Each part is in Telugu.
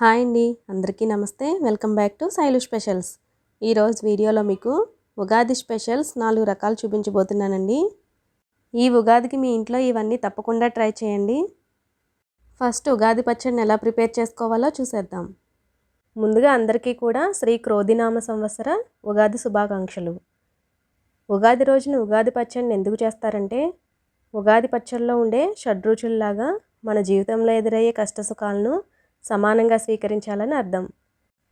హాయ్ అండి, అందరికీ నమస్తే. Welcome back to Shailu specials. ఈరోజు వీడియోలో మీకు ఉగాది స్పెషల్స్ 4 రకాలు చూపించబోతున్నానండి. ఈ ఉగాదికి మీ ఇంట్లో ఇవన్నీ తప్పకుండా ట్రై చేయండి. ఫస్ట్ ఉగాది పచ్చడిని ఎలా ప్రిపేర్ చేసుకోవాలో చూసేద్దాం. ముందుగా అందరికీ కూడా శ్రీ క్రోధినామ సంవత్సర ఉగాది శుభాకాంక్షలు. ఉగాది రోజున ఉగాది పచ్చడిని ఎందుకు చేస్తారంటే, ఉగాది పచ్చడిలో ఉండే షడ్రుచుల్లాగా మన జీవితంలో ఎదురయ్యే కష్టసుఖాలను సమానంగా స్వీకరించాలని అర్థం.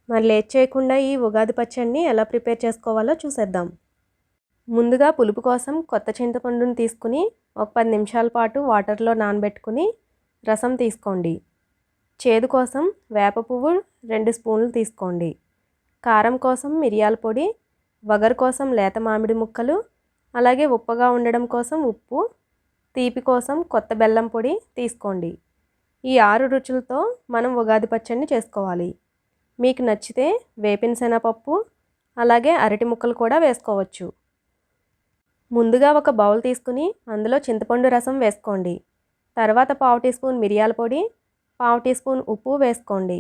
మరి లేట్ చేయకుండా ఈ ఉగాది పచ్చడిని ఎలా ప్రిపేర్ చేసుకోవాలో చూసేద్దాం. ముందుగా పులుపు కోసం కొత్త చింతపండుని తీసుకుని ఒక 10 నిమిషాల పాటు వాటర్లో నానబెట్టుకుని రసం తీసుకోండి. చేదు కోసం వేప పువ్వు 2 స్పూన్లు తీసుకోండి. కారం కోసం మిరియాల పొడి, వగరు కోసం లేత మామిడి ముక్కలు, అలాగే ఉప్పగా ఉండడం కోసం ఉప్పు, తీపి కోసం కొత్త బెల్లం పొడి తీసుకోండి. ఈ 6 రుచులతో మనం ఉగాది పచ్చడిని చేసుకోవాలి. మీకు నచ్చితే వేపిన శనగపప్పు అలాగే అరటి ముక్కలు కూడా వేసుకోవచ్చు. ముందుగా ఒక బౌల్ తీసుకుని అందులో చింతపండు రసం వేసుకోండి. తర్వాత 1/2 టీ స్పూన్ మిరియాల పొడి, 1/2 టీ స్పూన్ ఉప్పు వేసుకోండి.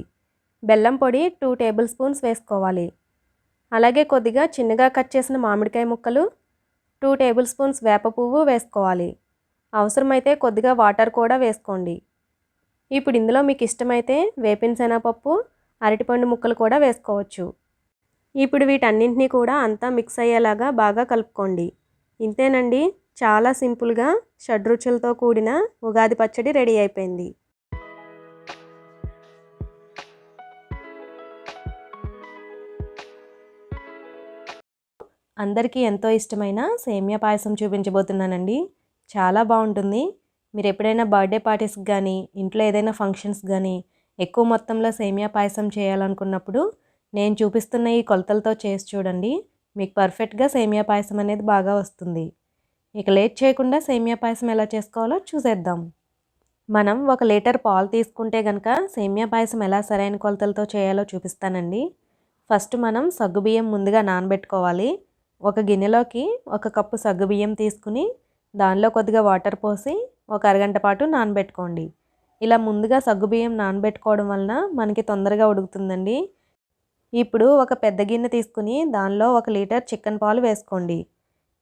బెల్లం పొడి 2 టేబుల్ స్పూన్స్ వేసుకోవాలి. అలాగే కొద్దిగా చిన్నగా కట్ చేసిన మామిడికాయ ముక్కలు, 2 టేబుల్ స్పూన్స్ వేప పువ్వు వేసుకోవాలి. అవసరమైతే కొద్దిగా వాటర్ కూడా వేసుకోండి. ఇప్పుడు ఇందులో మీకు ఇష్టమైతే వేపిన శనగపప్పు, అరటిపండు ముక్కలు కూడా వేసుకోవచ్చు. ఇప్పుడు వీటన్నింటినీ కూడా అంతా మిక్స్ అయ్యేలాగా బాగా కలుపుకోండి. ఇంతేనండి, చాలా సింపుల్గా షడ్రుచులతో కూడిన ఉగాది పచ్చడి రెడీ అయిపోయింది. అందరికీ ఎంతో ఇష్టమైన సేమియా పాయసం చూపించబోతున్నానండి. చాలా బాగుంటుంది. మీరు ఎప్పుడైనా బర్త్డే పార్టీస్కి కానీ ఇంట్లో ఏదైనా ఫంక్షన్స్ కానీ ఎక్కువ మొత్తంలో సేమియా పాయసం చేయాలనుకున్నప్పుడు నేను చూపిస్తున్న ఈ కొలతలతో చేసి చూడండి. మీకు పర్ఫెక్ట్గా సేమియా పాయసం అనేది బాగా వస్తుంది. ఇక లేట్ చేయకుండా సేమియా పాయసం ఎలా చేసుకోవాలో చూసేద్దాం. మనం 1 లీటర్ పాలు తీసుకుంటే కనుక సేమియా పాయసం ఎలా సరైన కొలతలతో చేయాలో చూపిస్తానండి. ఫస్ట్ మనం సగ్గుబియ్యం ముందుగా నానబెట్టుకోవాలి. ఒక గిన్నెలోకి 1 కప్పు సగ్గుబియ్యం తీసుకుని దానిలో కొద్దిగా వాటర్ పోసి ఒక అరగంట పాటు నానబెట్టుకోండి. ఇలా ముందుగా సగ్గుబియ్యం నానబెట్టుకోవడం వలన మనకి తొందరగా ఉడుకుతుందండి. ఇప్పుడు ఒక పెద్ద గిన్నె తీసుకుని దానిలో 1 లీటర్ చిక్కన్ పాలు వేసుకోండి.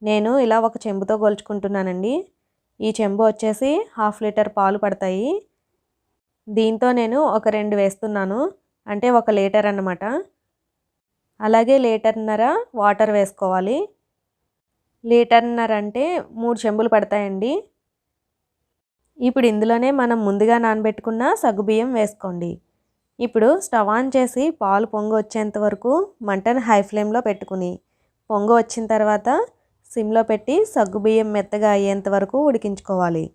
నేను ఇలా ఒక చెంబుతో కొలుచుకుంటున్నానండి. ఈ చెంబు వచ్చేసి 1/2 లీటర్ పాలు పడతాయి. దీంతో నేను ఒక 2 వేస్తున్నాను, అంటే 1 లీటర్ అన్నమాట. అలాగే 1.5 లీటర్ వాటర్ వేసుకోవాలి. 1.5 లీటర్ అంటే 3 చెంబులు పడతాయండి. ఇప్పుడు ఇందులోనే మనం ముందుగా నానబెట్టుకున్న సగ్గుబియ్యం వేసుకోండి. ఇప్పుడు స్టవ్ ఆన్ చేసి పాలు పొంగు వచ్చేంత వరకు మంటను హై ఫ్లేమ్లో పెట్టుకుని పొంగు వచ్చిన తర్వాత సిమ్లో పెట్టి సగ్గుబియ్యం మెత్తగా అయ్యేంత వరకు ఉడికించుకోవాలి.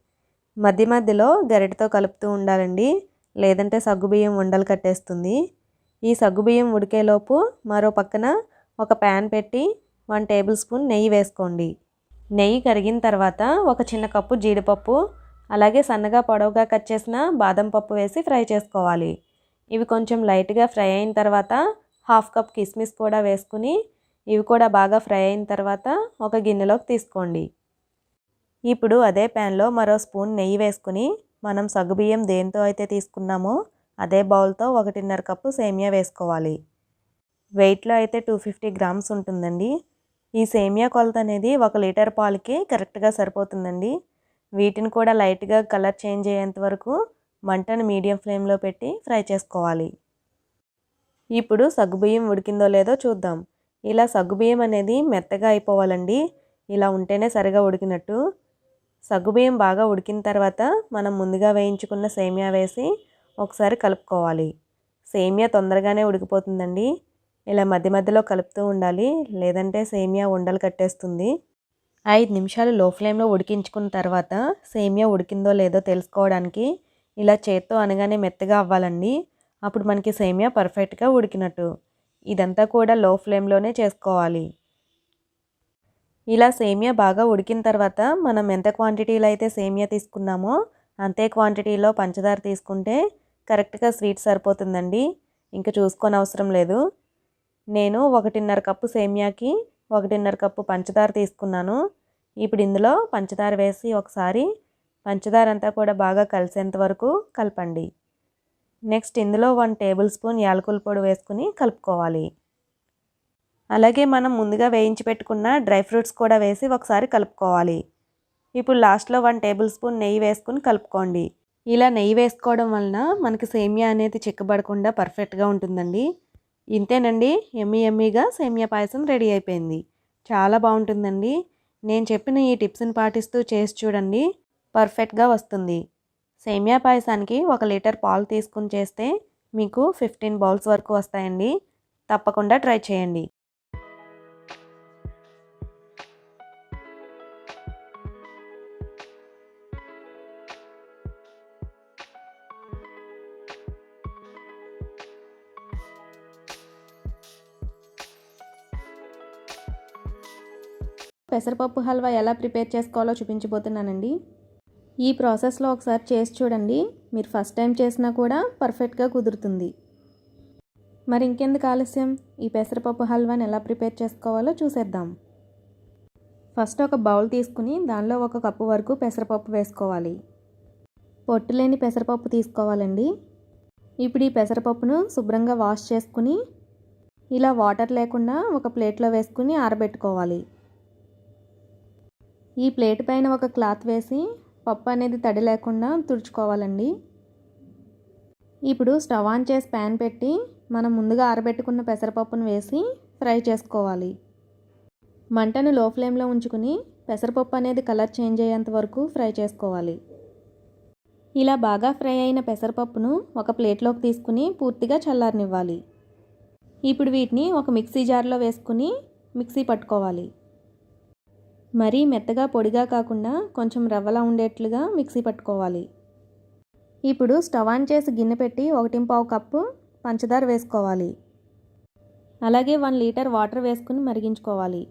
మధ్య మధ్యలో గరిటెతో కలుపుతూ ఉండాలండి, లేదంటే సగ్గుబియ్యం ఉండలు కట్టేస్తుంది. ఈ సగ్గుబియ్యం ఉడికేలోపు మరో పక్కన ఒక ప్యాన్ పెట్టి 1 టేబుల్ స్పూన్ నెయ్యి వేసుకోండి. నెయ్యి కరిగిన తర్వాత ఒక చిన్న కప్పు జీడిపప్పు, అలాగే సన్నగా పొడవుగా కట్ చేసిన బాదం పప్పు వేసి ఫ్రై చేసుకోవాలి. ఇవి కొంచెం లైట్గా ఫ్రై అయిన తర్వాత 1/2 కప్ కిస్మిస్ కూడా వేసుకుని ఇవి కూడా బాగా ఫ్రై అయిన తర్వాత ఒక గిన్నెలోకి తీసుకోండి. ఇప్పుడు అదే ప్యాన్లో మరో స్పూన్ నెయ్యి వేసుకుని మనం సగ్గుబియ్యం దేంతో అయితే తీసుకున్నామో అదే బౌల్తో 1.5 కప్పు సేమియా వేసుకోవాలి. వెయిట్లో అయితే 250 గ్రామ్స్ ఉంటుందండి. ఈ సేమియా కొలత అనేది 1 లీటర్ పాలకి కరెక్ట్గా సరిపోతుందండి. వీటిని కూడా లైట్గా కలర్ చేంజ్ అయ్యేంత వరకు మంటను మీడియం ఫ్లేమ్లో పెట్టి ఫ్రై చేసుకోవాలి. ఇప్పుడు సగ్గుబియ్యం ఉడికిందో లేదో చూద్దాం. ఇలా సగ్గుబియ్యం అనేది మెత్తగా అయిపోవాలండి. ఇలా ఉంటేనే సరిగా ఉడికినట్టు. సగ్గుబియ్యం బాగా ఉడికిన తర్వాత మనం ముందుగా వేయించుకున్న సేమియా వేసి ఒకసారి కలుపుకోవాలి. సేమియా తొందరగానే ఉడికిపోతుందండి. ఇలా మధ్య మధ్యలో కలుపుతూ ఉండాలి, లేదంటే సేమియా ఉండలు కట్టేస్తుంది. 5 నిమిషాలు లో ఫ్లేమ్లో ఉడికించుకున్న తర్వాత సేమియా ఉడికిందో లేదో తెలుసుకోవడానికి ఇలా చేత్తో అనగానే మెత్తగా అవ్వాలండి. అప్పుడు మనకి సేమియా పర్ఫెక్ట్గా ఉడికినట్టు. ఇదంతా కూడా లో ఫ్లేమ్లోనే చేసుకోవాలి. ఇలా సేమియా బాగా ఉడికిన తర్వాత మనం ఎంత క్వాంటిటీలో అయితే సేమియా తీసుకున్నామో అంతే క్వాంటిటీలో పంచదార తీసుకుంటే కరెక్ట్గా స్వీట్ సరిపోతుందండి. ఇంకా చూసుకొని అవసరం లేదు. నేను 1.5 కప్పు సేమియాకి 1.5 కప్పు పంచదార తీసుకున్నాను. ఇప్పుడు ఇందులో పంచదార వేసి ఒకసారి పంచదార అంతా కూడా బాగా కలిసేంత వరకు కలపండి. నెక్స్ట్ ఇందులో 1 టేబుల్ స్పూన్ యాలకుల పొడి వేసుకుని కలుపుకోవాలి. అలాగే మనం ముందుగా వేయించి పెట్టుకున్న డ్రై ఫ్రూట్స్ కూడా వేసి ఒకసారి కలుపుకోవాలి. ఇప్పుడు లాస్ట్లో 1 టేబుల్ స్పూన్ నెయ్యి వేసుకుని కలుపుకోండి. ఇలా నెయ్యి వేసుకోవడం వలన మనకి సేమియా అనేది చిక్కబడకుండా పర్ఫెక్ట్గా ఉంటుందండి. ఇంతేనండి, యమ్మీగా సేమియా పాయసం రెడీ అయిపోయింది. చాలా బాగుంటుందండి. నేను చెప్పిన ఈ టిప్స్ని పాటిస్తూ చేసి చూడండి, పర్ఫెక్ట్గా వస్తుంది. సేమియా పాయసానికి 1 లీటర్ పాలు తీసుకుని చేస్తే మీకు 15 బౌల్స్ వరకు వస్తాయండి. తప్పకుండా ట్రై చేయండి. పెసరపప్పు హల్వా ఎలా ప్రిపేర్ చేసుకోవాలో చూపించబోతున్నానండి. ఈ ప్రాసెస్లో ఒకసారి చేసి చూడండి, మీరు ఫస్ట్ టైం చేసినా కూడా పర్ఫెక్ట్గా కుదురుతుంది. మరి ఇంకెందుకు ఆలస్యం, ఈ పెసరపప్పు హల్వాని ఎలా ప్రిపేర్ చేసుకోవాలో చూసేద్దాం. ఫస్ట్ ఒక బౌల్ తీసుకుని దానిలో 1 కప్పు వరకు పెసరపప్పు వేసుకోవాలి. పొట్టు లేని పెసరపప్పు తీసుకోవాలండి. ఇప్పుడు ఈ పెసరపప్పును శుభ్రంగా వాష్ చేసుకుని ఇలా వాటర్ లేకుండా ఒక ప్లేట్లో వేసుకుని ఆరబెట్టుకోవాలి. ఈ ప్లేట్ పైన ఒక క్లాత్ వేసి పప్పు అనేది తడి లేకుండా తుడుచుకోవాలండి. ఇప్పుడు స్టవ్ ఆన్ చేసి ప్యాన్ పెట్టి మనం ముందుగా ఆరబెట్టుకున్న పెసరపప్పును వేసి ఫ్రై చేసుకోవాలి. మంటను లో ఫ్లేమ్లో ఉంచుకుని పెసరపప్పు అనేది కలర్ చేంజ్ అయ్యేంత వరకు ఫ్రై చేసుకోవాలి. ఇలా బాగా ఫ్రై అయిన పెసరపప్పును ఒక ప్లేట్లోకి తీసుకుని పూర్తిగా చల్లారనివ్వాలి. ఇప్పుడు వీటిని ఒక మిక్సీ జార్లో వేసుకుని మిక్సీ పట్టుకోవాలి. మరీ మెత్తగా పొడిగా కాకుండా కొంచెం రవ్వలా ఉండేట్లుగా మిక్సీ పట్టుకోవాలి. ఇప్పుడు స్టవ్ ఆన్ చేసి గిన్నె పెట్టి 1.5 కప్పు పంచదార వేసుకోవాలి. అలాగే 1 లీటర్ వాటర్ వేసుకుని మరిగించుకోవాలి.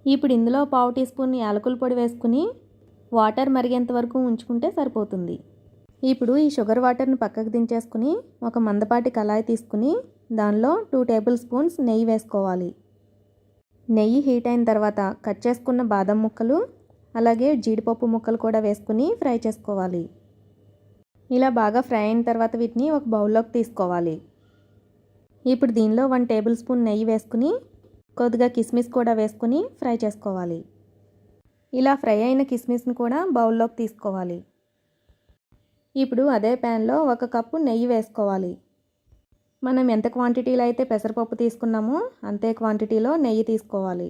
ఇప్పుడు ఇందులో 1/2 టీ స్పూన్ యాలకుల పొడి వేసుకుని వాటర్ మరిగేంత వరకు ఉంచుకుంటే సరిపోతుంది. ఇప్పుడు ఈ షుగర్ వాటర్ని పక్కకు దించేసుకుని ఒక మందపాటి కళాయి తీసుకుని దానిలో 2 టేబుల్ స్పూన్స్ నెయ్యి వేసుకోవాలి. నెయ్యి హీట్ అయిన తర్వాత కట్ చేసుకున్న బాదం ముక్కలు అలాగే జీడిపప్పు ముక్కలు కూడా వేసుకుని ఫ్రై చేసుకోవాలి. ఇలా బాగా ఫ్రై అయిన తర్వాత వీటిని ఒక బౌల్లోకి తీసుకోవాలి. ఇప్పుడు దీనిలో 1 టేబుల్ స్పూన్ నెయ్యి వేసుకుని కొద్దిగా కిస్మిస్ కూడా వేసుకుని ఫ్రై చేసుకోవాలి. ఇలా ఫ్రై అయిన కిస్మిస్ని కూడా బౌల్లోకి తీసుకోవాలి. ఇప్పుడు అదే ప్యాన్లో 1 కప్పు నెయ్యి వేసుకోవాలి. మనం ఎంత క్వాంటిటీలో అయితే పెసరపప్పు తీసుకున్నామో అంతే క్వాంటిటీలో నెయ్యి తీసుకోవాలి.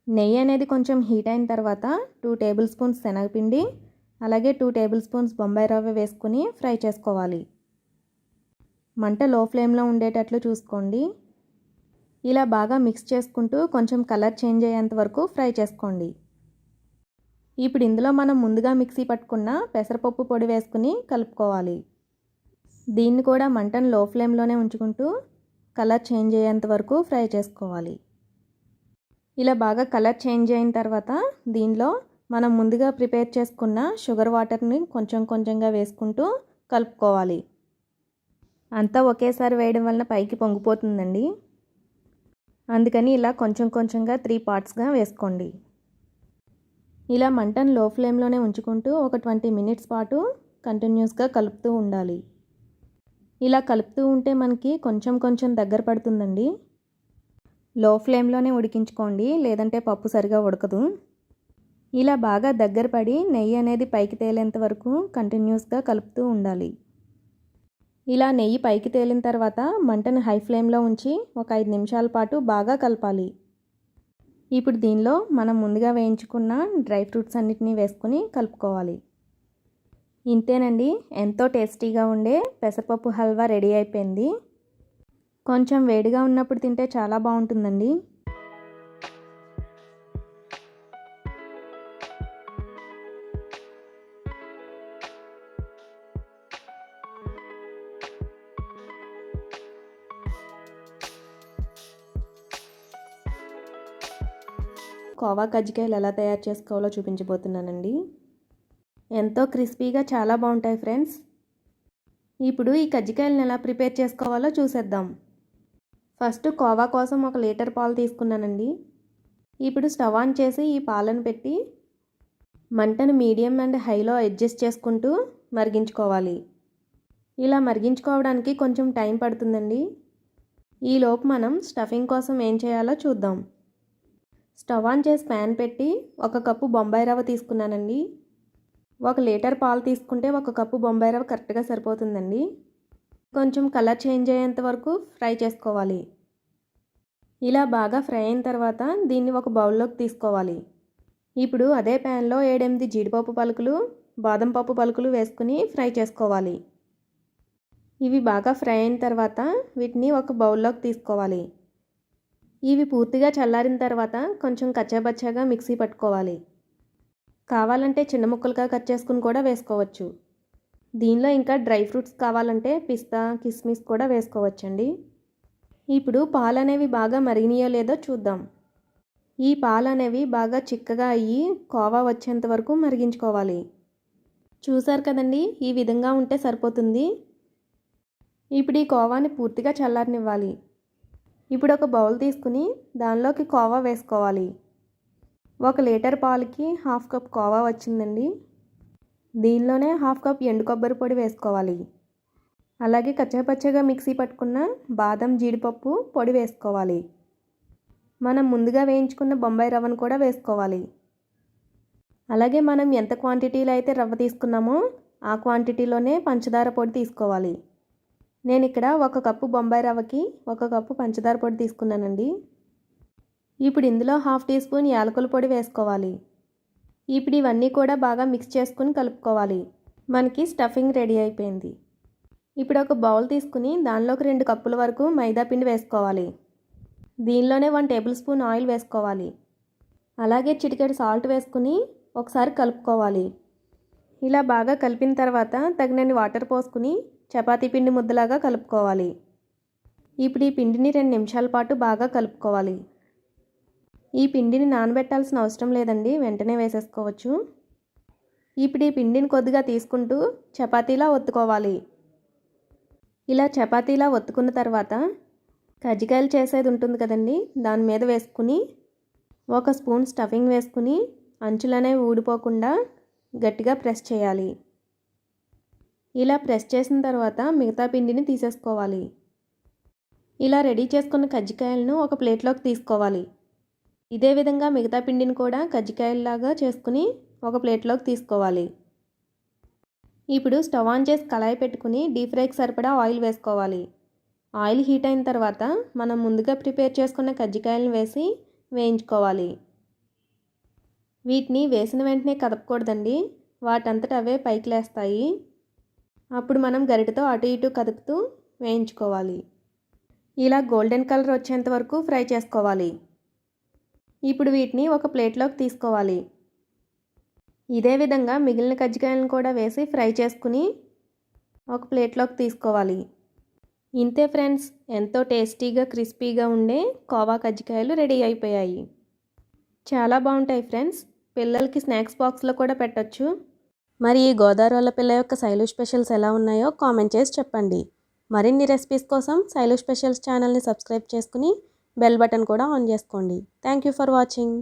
నెయ్యి అనేది కొంచెం హీట్ అయిన తర్వాత 2 టేబుల్ స్పూన్స్ శనగపిండి అలాగే 2 టేబుల్ స్పూన్స్ బొంబాయి రవ్వ వేసుకుని ఫ్రై చేసుకోవాలి. మంట లో ఫ్లేమ్లో ఉండేటట్లు చూసుకోండి. ఇలా బాగా మిక్స్ చేసుకుంటూ కొంచెం కలర్ చేంజ్ అయ్యేంత వరకు ఫ్రై చేసుకోండి. ఇప్పుడు ఇందులో మనం ముందుగా మిక్సీ పట్టుకున్న పెసరపప్పు పొడి వేసుకుని కలుపుకోవాలి. దీన్ని కూడా మంటను లో ఫ్లేమ్లోనే ఉంచుకుంటూ కలర్ చేంజ్ అయ్యేంత వరకు ఫ్రై చేసుకోవాలి. ఇలా బాగా కలర్ చేంజ్ అయిన తర్వాత దీనిలో మనం ముందుగా ప్రిపేర్ చేసుకున్న షుగర్ వాటర్ని కొంచెం కొంచెంగా వేసుకుంటూ కలుపుకోవాలి. అంతా ఒకేసారి వేయడం వలన పైకి పొంగిపోతుందండి. అందుకని ఇలా కొంచెం కొంచెంగా 3 పార్ట్స్గా వేసుకోండి. ఇలా మంటను లో ఫ్లేమ్లోనే ఉంచుకుంటూ ఒక 20 మినిట్స్ పాటు కంటిన్యూస్గా కలుపుతూ ఉండాలి. ఇలా కలుపుతూ ఉంటే మనకి కొంచెం కొంచెం దగ్గర పడుతుందండి. లో ఫ్లేమ్లోనే ఉడికించుకోండి, లేదంటే పప్పు సరిగా ఉడకదు. ఇలా బాగా దగ్గర పడి నెయ్యి అనేది పైకి తేలేంత వరకు కంటిన్యూస్గా కలుపుతూ ఉండాలి. ఇలా నెయ్యి పైకి తేలిన తర్వాత మంటను హై ఫ్లేమ్లో ఉంచి ఒక 5 నిమిషాల పాటు బాగా కలపాలి. ఇప్పుడు దీనిలో మనం ముందుగా వేయించుకున్న డ్రై ఫ్రూట్స్ అన్నిటినీ వేసుకుని కలుపుకోవాలి. ఇంతేనండి, ఎంతో టేస్టీగా ఉండే పెసరపప్పు హల్వా రెడీ అయిపోయింది. కొంచెం వేడిగా ఉన్నప్పుడు తింటే చాలా బాగుంటుందండి. కోవా కజ్జికాయలు ఎలా తయారు చేసుకోవాలో చూపించబోతున్నానండి. ఎంతో క్రిస్పీగా చాలా బాగుంటాయి ఫ్రెండ్స్. ఇప్పుడు ఈ కజ్జికాయలను ఎలా ప్రిపేర్ చేసుకోవాలో చూసేద్దాం. ఫస్ట్ కోవా కోసం 1 లీటర్ పాలు తీసుకున్నానండి. ఇప్పుడు స్టవ్ ఆన్ చేసి ఈ పాలను పెట్టి మంటను మీడియం అండ్ హైలో అడ్జస్ట్ చేసుకుంటూ మరిగించుకోవాలి. ఇలా మరిగించుకోవడానికి కొంచెం టైం పడుతుందండి. ఈలోపు మనం స్టఫింగ్ కోసం ఏం చేయాలో చూద్దాం. స్టవ్ ఆన్ చేసి ప్యాన్ పెట్టి 1 కప్పు బొంబాయి రవ్వ తీసుకున్నానండి. 1 లీటర్ పాలు తీసుకుంటే 1 కప్పు బొంబాయి రవ్వ కరెక్ట్గా సరిపోతుందండి. కొంచెం కలర్ చేంజ్ అయ్యేంత వరకు ఫ్రై చేసుకోవాలి. ఇలా బాగా ఫ్రై అయిన తర్వాత దీన్ని ఒక బౌల్లోకి తీసుకోవాలి. ఇప్పుడు అదే ప్యాన్లో 7-8 జీడిపప్పు పలుకులు, బాదం పప్పు పలుకులు వేసుకుని ఫ్రై చేసుకోవాలి. ఇవి బాగా ఫ్రై అయిన తర్వాత వీటిని ఒక బౌల్లోకి తీసుకోవాలి. ఇవి పూర్తిగా చల్లారిన తర్వాత కొంచెం కచ్చాబచ్చాగా మిక్సీ పట్టుకోవాలి. కావాలంటే చిన్న ముక్కలుగా కట్ చేసుకుని కూడా వేసుకోవచ్చు. దీనిలో ఇంకా డ్రై ఫ్రూట్స్ కావాలంటే పిస్తా, కిస్మిస్ కూడా వేసుకోవచ్చండి. ఇప్పుడు పాలు అనేవి బాగా మరిగినాయో లేదో చూద్దాం. ఈ పాలు అనేవి బాగా చిక్కగా అయ్యి కోవా వచ్చేంత వరకు మరిగించుకోవాలి. చూసారు కదండి, ఈ విధంగా ఉంటే సరిపోతుంది. ఇప్పుడు ఈ కోవాని పూర్తిగా చల్లారనివ్వాలి. ఇప్పుడు ఒక బౌల్ తీసుకుని దానిలోకి కోవా వేసుకోవాలి. 1 లీటర్ పాలకి 1/2 కప్ కోవా వచ్చిందండి. దీనిలోనే 1/2 కప్ ఎండు కొబ్బరి పొడి వేసుకోవాలి. అలాగే కచ్చాపచ్చగా మిక్సీ పట్టుకున్న బాదం, జీడిపప్పు పొడి వేసుకోవాలి. మనం ముందుగా వేయించుకున్న బొంబాయి రవ్వను కూడా వేసుకోవాలి. అలాగే మనం ఎంత క్వాంటిటీలో అయితే రవ్వ తీసుకున్నామో ఆ క్వాంటిటీలోనే పంచదార పొడి తీసుకోవాలి. నేను ఇక్కడ 1 కప్పు బొంబాయి రవ్వకి 1 కప్పు పంచదార పొడి తీసుకున్నానండి. ఇప్పుడు ఇందులో 1/2 టీ స్పూన్ యాలకుల పొడి వేసుకోవాలి. ఇప్పుడు ఇవన్నీ కూడా బాగా మిక్స్ చేసుకుని కలుపుకోవాలి. మనకి స్టఫింగ్ రెడీ అయిపోయింది. ఇప్పుడు ఒక బౌల్ తీసుకుని దానిలోకి 2 కప్పుల వరకు మైదా పిండి వేసుకోవాలి. దీనిలోనే 1 టేబుల్ స్పూన్ ఆయిల్ వేసుకోవాలి. అలాగే చిటికెడు సాల్ట్ వేసుకుని ఒకసారి కలుపుకోవాలి. ఇలా బాగా కలిపిన తర్వాత తగినన్ని వాటర్ పోసుకుని చపాతీ పిండి ముద్దలాగా కలుపుకోవాలి. ఇప్పుడు ఈ పిండిని 2 నిమిషాల పాటు బాగా కలుపుకోవాలి. ఈ పిండిని నానబెట్టాల్సిన అవసరం లేదండి, వెంటనే వేసేసుకోవచ్చు. ఇప్పుడు ఈ పిండిని కొద్దిగా తీసుకుంటూ చపాతీలా ఒత్తుకోవాలి. ఇలా చపాతీలా ఒత్తుకున్న తర్వాత కజ్జికాయలు చేసేది ఉంటుంది కదండి, దాని మీద వేసుకుని 1 స్పూన్ స్టఫింగ్ వేసుకుని అంచులనేవి ఊడిపోకుండా గట్టిగా ప్రెస్ చేయాలి. ఇలా ప్రెస్ చేసిన తర్వాత మిగతా పిండిని తీసేసుకోవాలి. ఇలా రెడీ చేసుకున్న కజ్జికాయలను ఒక ప్లేట్లోకి తీసుకోవాలి. ఇదే విధంగా మిగతా పిండిని కూడా కజ్జికాయల్లాగా చేసుకుని ఒక ప్లేట్లోకి తీసుకోవాలి. ఇప్పుడు స్టవ్ ఆన్ చేసి కళాయి పెట్టుకుని డీప్ ఫ్రైకి సరిపడా ఆయిల్ వేసుకోవాలి. ఆయిల్ హీట్ అయిన తర్వాత మనం ముందుగా ప్రిపేర్ చేసుకున్న కజ్జికాయలను వేసి వేయించుకోవాలి. వీటిని వేసిన వెంటనే కదపకూడదండి, వాటంతట అవే పైకి లేస్తాయి. అప్పుడు మనం గరిటెతో అటు ఇటు కదుపుతూ వేయించుకోవాలి. ఇలా గోల్డెన్ కలర్ వచ్చేంత వరకు ఫ్రై చేసుకోవాలి. ఇప్పుడు వీటిని ఒక ప్లేట్లోకి తీసుకోవాలి. ఇదే విధంగా మిగిలిన కజ్జికాయలను కూడా వేసి ఫ్రై చేసుకుని ఒక ప్లేట్లోకి తీసుకోవాలి. ఇంతే ఫ్రెండ్స్, ఎంతో టేస్టీగా క్రిస్పీగా ఉండే కోవా కజ్జికాయలు రెడీ అయిపోయాయి. చాలా బాగుంటాయి ఫ్రెండ్స్, పిల్లలకి స్నాక్స్ బాక్స్లో కూడా పెట్టచ్చు. మరి ఈ గోదావరి వాళ్ళ పిల్ల యొక్క శైలు స్పెషల్స్ ఎలా ఉన్నాయో కామెంట్ చేసి చెప్పండి. మరిన్ని రెసిపీస్ కోసం శైలు స్పెషల్స్ ఛానల్ని సబ్స్క్రైబ్ చేసుకుని బెల్ బటన్ కూడా ఆన్ చేసుకోండి. Thank you for watching.